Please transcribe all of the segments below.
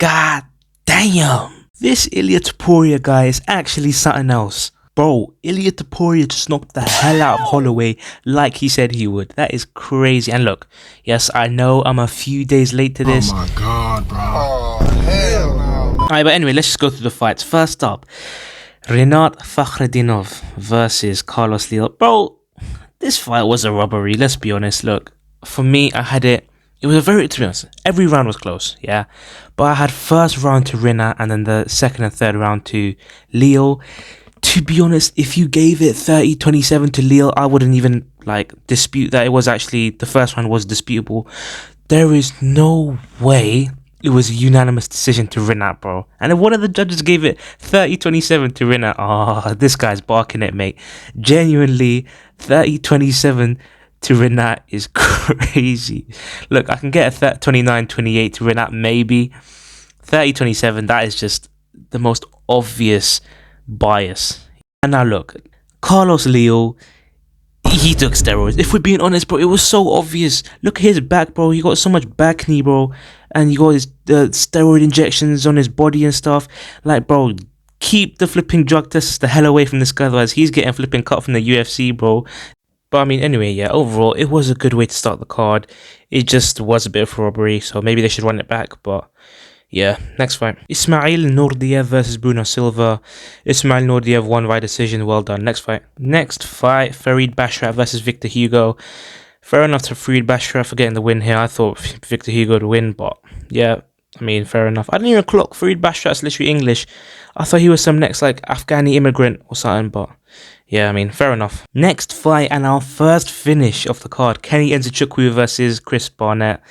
God damn. This Ilia Topuria guy is actually something else. Bro, Ilia Topuria just knocked the hell out of Holloway like he said he would. That is crazy. And look, yes, I know I'm a few days late to this. Oh my god, bro. Oh, hell no. Alright, but anyway, let's just go through the fights. First up, Renat Fakhretdinov versus Carlos Lille. Bro, this fight was a robbery, let's be honest. Look, for me, I had it. It was a very, to be honest, every round was close, yeah. But I had first round to Renat and then the second and third round to Lille. To be honest, if you gave it 30-27 to Lille, I wouldn't even dispute that it was actually, the first round was disputable. There is no way it was a unanimous decision to Renat, bro. And if one of the judges gave it 30-27 to Renat, this guy's barking it, mate. Genuinely, 30-27 to Renat is crazy. Look, I can get a 29-28 to Renat, maybe. 30-27, that is just the most obvious bias. And now look, Carlos Lille, he took steroids. If we're being honest, bro, it was so obvious. Look at his back, bro. He got so much back knee, bro. And he got his steroid injections on his body and stuff. Like, bro, keep the flipping drug tests the hell away from this guy, otherwise he's getting flipping cut from the UFC, bro. But I mean, anyway, yeah, overall, it was a good way to start the card. It just was a bit of a robbery, so maybe they should run it back, but yeah. Next fight, Ismail Nurdiev versus Bruno Silva. Ismail Nurdiev won by decision, well done. Next fight, Farid Basharat versus Victor Hugo. Fair enough to Farid Basharat for getting the win here. I thought Victor Hugo would win, but yeah, I mean, fair enough. I didn't even clock Farid Basharat's literally English. I thought he was some next Afghani immigrant or something, but yeah, I mean, fair enough. Next fight and our first finish of the card, Kenny Nzechukwu versus Chris Barnett.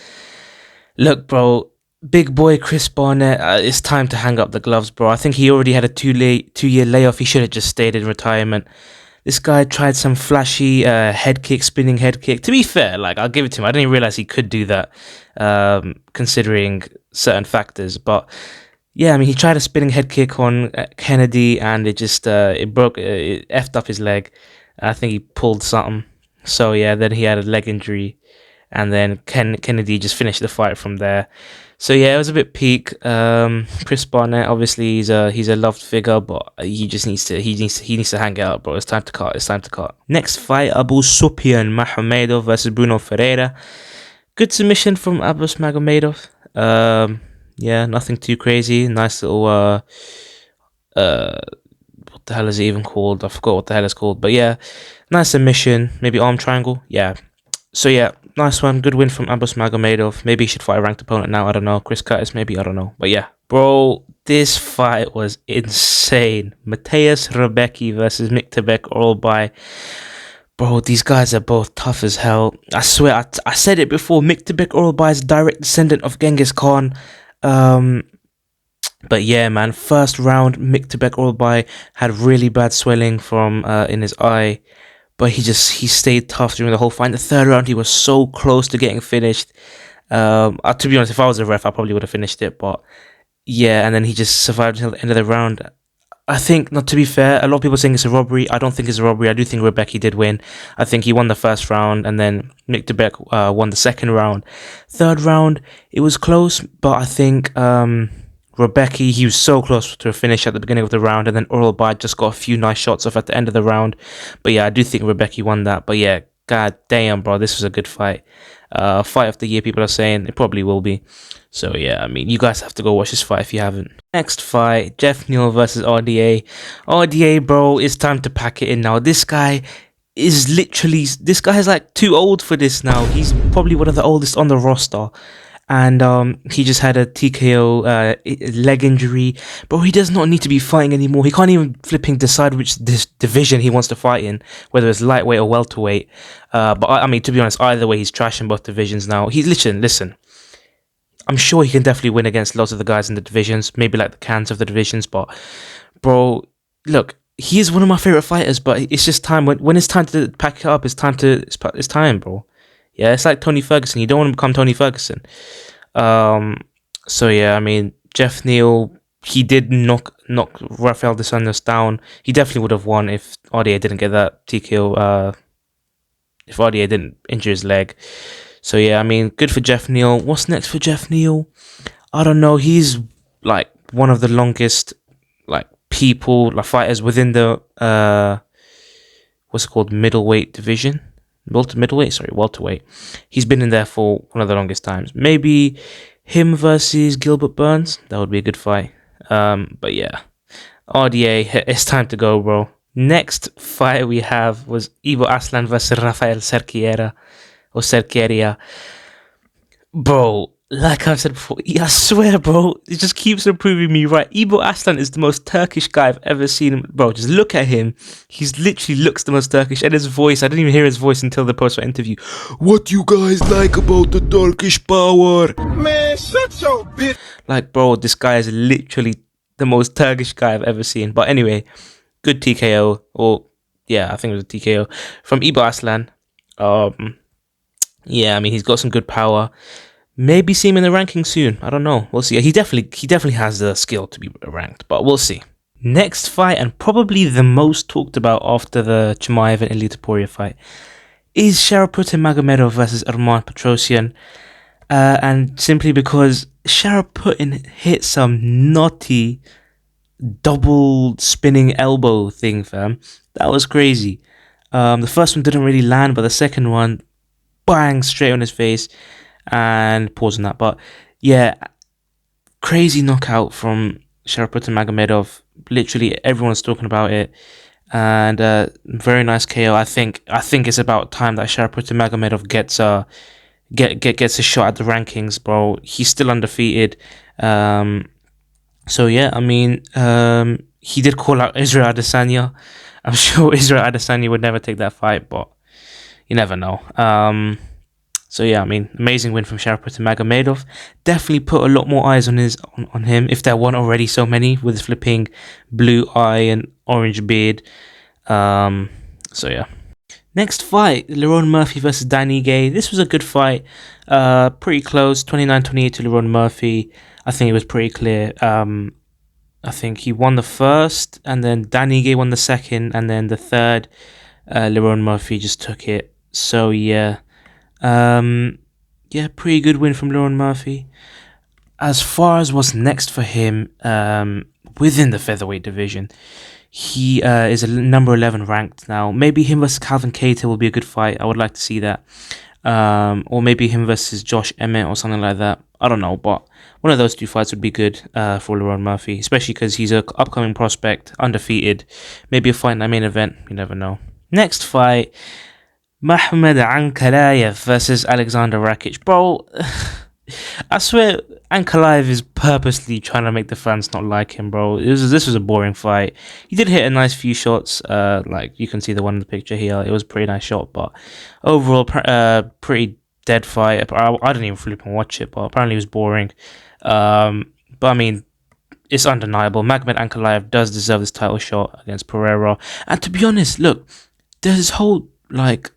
Look, bro, big boy Chris Barnett, it's time to hang up the gloves, bro. I think he already had a 2-year layoff. He should have just stayed in retirement. This guy tried some flashy spinning head kick. To be fair, I'll give it to him. I didn't realize he could do that, considering certain factors. But yeah, I mean, he tried a spinning head kick on Kennedy, and it just it effed up his leg. I think he pulled something. So yeah, then he had a leg injury, and then Kennedy just finished the fight from there. So yeah, it was a bit peak. Chris Barnett, obviously he's a loved figure, but he needs to hang it up, bro. It's time to cut. Next fight, Abu Sufyan Magomedov versus Bruno Ferreira. Good submission from Abbas Magomedov. Yeah, nothing too crazy. Nice little what the hell is it even called? I forgot what the hell it's called. But yeah, nice submission. Maybe arm triangle. Yeah. So yeah, nice one. Good win from Abbas Magomedov. Maybe he should fight a ranked opponent now. I don't know. Chris Curtis, maybe. I don't know. But yeah. Bro, this fight was insane. Mateusz Rebecki versus Miktabek Orolbai. Bro, these guys are both tough as hell. I swear, I said it before. Miktabek Orolbai is a direct descendant of Genghis Khan. But yeah, man. First round, Miktabek Orolbai had really bad swelling from in his eye. But he stayed tough during the whole fight. In the third round, he was so close to getting finished. To be honest, if I was a ref, I probably would have finished it. But yeah, and then he just survived until the end of the round. I think, not to be fair, a lot of people saying it's a robbery. I don't think it's a robbery. I do think Rebecki did win. I think he won the first round, and then Miktabek won the second round. Third round, it was close, but I think Rebecki, he was so close to a finish at the beginning of the round, and then Orolbai just got a few nice shots off at the end of the round. But yeah, I do think Rebecki won that. But yeah, god damn, bro, this was a good fight. Fight of the year, people are saying. It probably will be. So yeah, I mean, you guys have to go watch this fight if you haven't. Next fight, Jeff Neal versus RDA. RDA, bro, it's time to pack it in now. This guy is too old for this now. He's probably one of the oldest on the roster. And he just had a TKO leg injury. Bro, he does not need to be fighting anymore. He can't even flipping decide which division he wants to fight in, whether it's lightweight or welterweight. But I mean, to be honest, either way, he's trashing both divisions now. Listen. I'm sure he can definitely win against lots of the guys in the divisions, maybe like the cans of the divisions. But bro, look, he is one of my favorite fighters. But it's just time when it's time to pack it up. It's time, bro. Yeah, it's like Tony Ferguson. You don't want to become Tony Ferguson. So yeah, I mean, Jeff Neal, he did knock Rafael dos Anjos down. He definitely would have won if RDA didn't get that TKO. If RDA didn't injure his leg. So yeah, I mean, good for Jeff Neal. What's next for Jeff Neal? I don't know. He's like one of the longest like people, like fighters within the what's it called, middleweight division, welterweight. He's been in there for one of the longest times. Maybe him versus Gilbert Burns, that would be a good fight. But yeah, RDA, it's time to go, bro. Next fight we have was Ivo Aslan versus Rafael Cerqueira. Bro, like I've said before, I swear, bro, it just keeps on proving me right. Ivo Aslan is the most Turkish guy I've ever seen. Bro, just look at him. He's literally looks the most Turkish. And his voice, I didn't even hear his voice until the post-fight interview. What you guys like about the Turkish power? Man, shut your bitch. Like, bro, this guy is literally the most Turkish guy I've ever seen. But anyway, good TKO. Or, yeah, I think it was a TKO from Ivo Aslan. Yeah, I mean, he's got some good power. Maybe see him in the ranking soon. I don't know. We'll see. He definitely has the skill to be ranked, but we'll see. Next fight, and probably the most talked about after the Chimaev and Ilia Topuria fight, is Sharaputtin Magomedov versus Arman Petrosyan. And simply because Sharaputtin hit some naughty double spinning elbow thing, fam. That was crazy. The first one didn't really land, but the second one, bang, straight on his face. And pause on that, but yeah, crazy knockout from Sharaputtin Magomedov. Literally everyone's talking about it, and very nice KO. I think it's about time that Sharaputtin Magomedov gets a shot at the rankings, bro. He's still undefeated. So yeah, I mean, he did call out Israel Adesanya. I'm sure Israel Adesanya would never take that fight, but you never know. So yeah, I mean, amazing win from Sharaputtin Magomedov. Definitely put a lot more eyes on him, if there weren't already so many, with his flipping blue eye and orange beard. So yeah. Next fight, Lerone Murphy versus Dan Ige. This was a good fight. Pretty close, 29-28 to Lerone Murphy. I think it was pretty clear. I think he won the first, and then Dan Ige won the second, and then the third, Lerone Murphy just took it. So yeah. Yeah, pretty good win from Lerone Murphy. As far as what's next for him, within the featherweight division, he is a number 11 ranked now. Maybe him versus Calvin Kattar will be a good fight. I would like to see that. Or maybe him versus Josh Emmett or something like that. I don't know, but one of those two fights would be good for Lerone Murphy, especially because he's an upcoming prospect, undefeated. Maybe a fight in the main event. You never know. Next fight, Mahmoud Ankalaev versus Alexander Rakic. Bro, I swear Ankalaev is purposely trying to make the fans not like him, bro. This was a boring fight. He did hit a nice few shots, like you can see the one in the picture here. It was a pretty nice shot, but overall, pretty dead fight. I didn't even flip and watch it, but apparently it was boring. But I mean, it's undeniable. Magomed Ankalaev does deserve this title shot against Ferreira. And to be honest, look, there's this whole like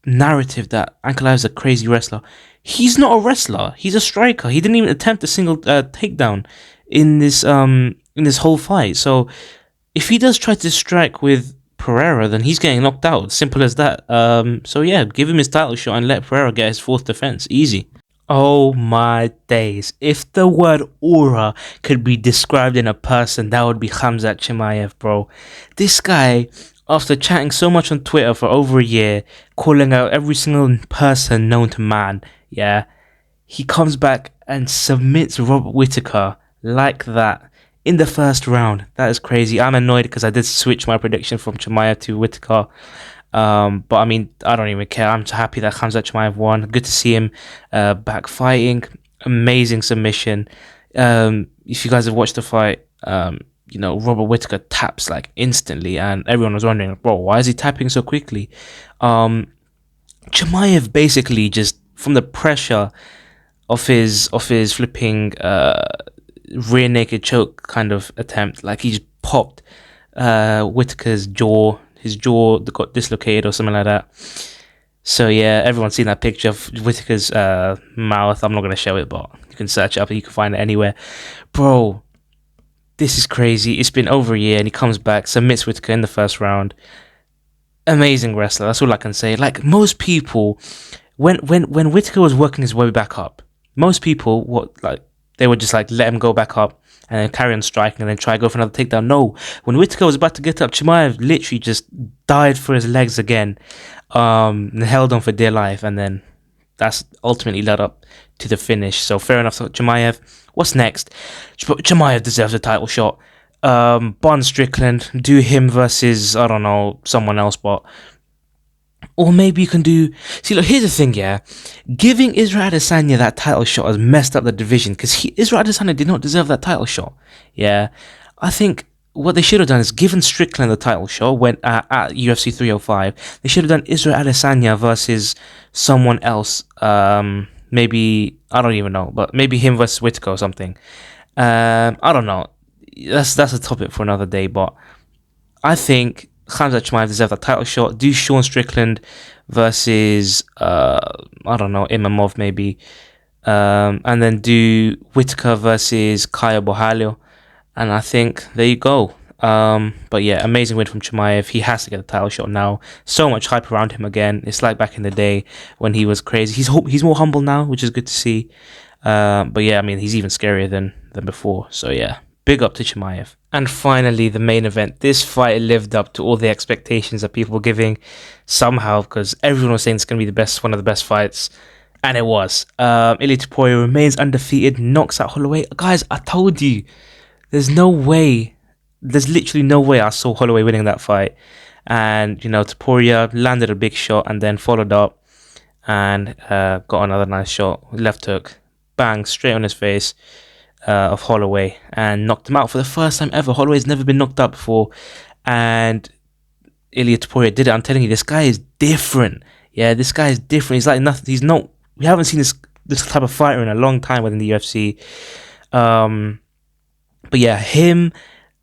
narrative that Ankalaev is a crazy wrestler. He's not a wrestler. He's a striker. He didn't even attempt a single takedown in this whole fight. So if he does try to strike with Ferreira, then he's getting knocked out. Simple as that. So yeah, give him his title shot and let Ferreira get his fourth defense. Easy. Oh my days. If the word aura could be described in a person, that would be Khamzat Chimaev, bro. This guy, after chatting so much on Twitter for over a year, calling out every single person known to man, yeah, he comes back and submits Robert Whitaker like that in the first round. That is crazy. I'm annoyed because I did switch my prediction from Chimaev to Whitaker. But I mean, I don't even care. I'm so happy that Khamzat Chimaev won. Good to see him back fighting. Amazing submission. If you guys have watched the fight, you know, Robert Whitaker taps like instantly, and everyone was wondering, bro, why is he tapping so quickly? Chimaev basically just, from the pressure of his flipping rear naked choke kind of attempt, like he just popped Whitaker's jaw. His jaw got dislocated or something like that. So yeah, everyone's seen that picture of Whitaker's mouth. I'm not going to show it, but you can search it up and you can find it anywhere. Bro, this is crazy. It's been over a year and he comes back, submits Whitaker in the first round. Amazing wrestler. That's all I can say. Like most people, when Whitaker was working his way back up, most people they would just like let him go back up and then carry on striking and then try to go for another takedown. No, when Whitaker was about to get up, Chimaev literally just died for his legs again, and held on for dear life, and then that's ultimately led up to the finish. So fair enough. So Chimaev, what's next? Chimaev deserves a title shot. Bond Strickland, do him versus, I don't know, someone else, but... Or maybe you can do... See, look, here's the thing, yeah. Giving Israel Adesanya that title shot has messed up the division, because Israel Adesanya did not deserve that title shot. Yeah. I think what they should have done is given Strickland the title shot when at UFC 305. They should have done Israel Adesanya versus someone else. Maybe... I don't even know, but maybe him versus Whitaker or something. I don't know. That's a topic for another day, but I think Khamzat Chimaev deserves a title shot. Do Sean Strickland versus I don't know, Imamov maybe, and then do Whitaker versus Kaya Borralho, and I think there you go. But yeah, amazing win from Chimaev. He has to get a title shot now. So much hype around him again. It's like back in the day when he was crazy. He's more humble now, which is good to see. But yeah, I mean, he's even scarier than before. So yeah. Big up to Chimaev. And finally, the main event. This fight lived up to all the expectations that people were giving somehow, because everyone was saying it's going to be one of the best fights. And it was. Ilia Topuria remains undefeated, knocks out Holloway. Guys, I told you, there's literally no way I saw Holloway winning that fight. And, Topuria landed a big shot and then followed up and got another nice shot. Left hook. Bang, straight on his face. Of Holloway, and knocked him out for the first time ever. Holloway's never been knocked out before, and Ilia Topuria did it. I'm telling you, this guy is different. Yeah, this guy is different. He's like nothing. We haven't seen this type of fighter in a long time within the UFC. But yeah, him,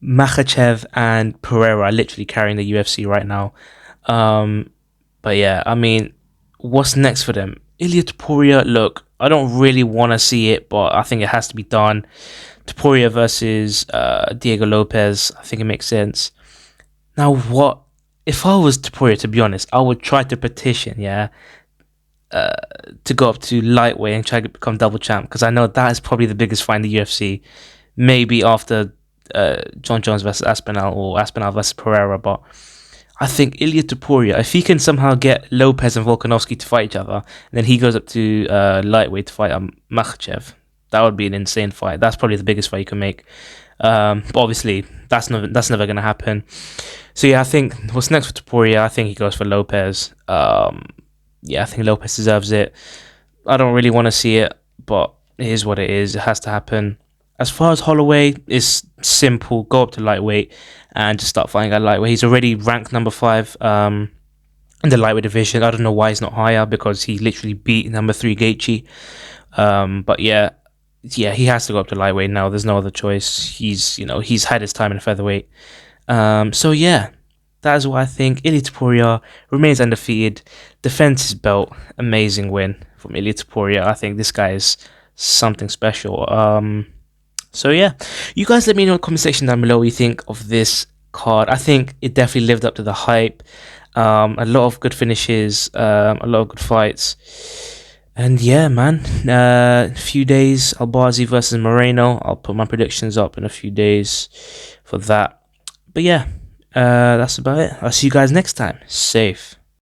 Makhachev, and Ferreira are literally carrying the UFC right now. But yeah, I mean, what's next for them? Ilia Topuria, look, I don't really want to see it, but I think it has to be done. Topuria versus Diego Lopez, I think it makes sense. Now, if I was Topuria, to be honest, I would try to petition, to go up to lightweight and try to become double champ, because I know that is probably the biggest fight in the UFC. Maybe after John Jones versus Aspinall or Aspinall versus Pereira, but I think Ilia Topuria, if he can somehow get Lopez and Volkanovski to fight each other, and then he goes up to lightweight to fight Makhachev, that would be an insane fight. That's probably the biggest fight you can make. But obviously, that's never going to happen. So yeah, I think what's next for Topuria, I think he goes for Lopez. I think Lopez deserves it. I don't really want to see it, but it is what it is. It has to happen. As far as Holloway, it's simple. Go up to lightweight and just start fighting at lightweight. He's already ranked number 5 in the lightweight division. I don't know why he's not higher, because he literally beat number 3 Gaethje. But yeah, he has to go up to lightweight now. There's no other choice. He's had his time in featherweight. So yeah, that is what I think. Ilia Topuria remains undefeated, defends his belt. Amazing win from Ilia Topuria. I think this guy is something special. So yeah, you guys let me know in the comment section down below what you think of this card. I think it definitely lived up to the hype. A lot of good finishes, a lot of good fights. And yeah, man, a few days, Albazi versus Moreno. I'll put my predictions up in a few days for that. But yeah, that's about it. I'll see you guys next time. Safe.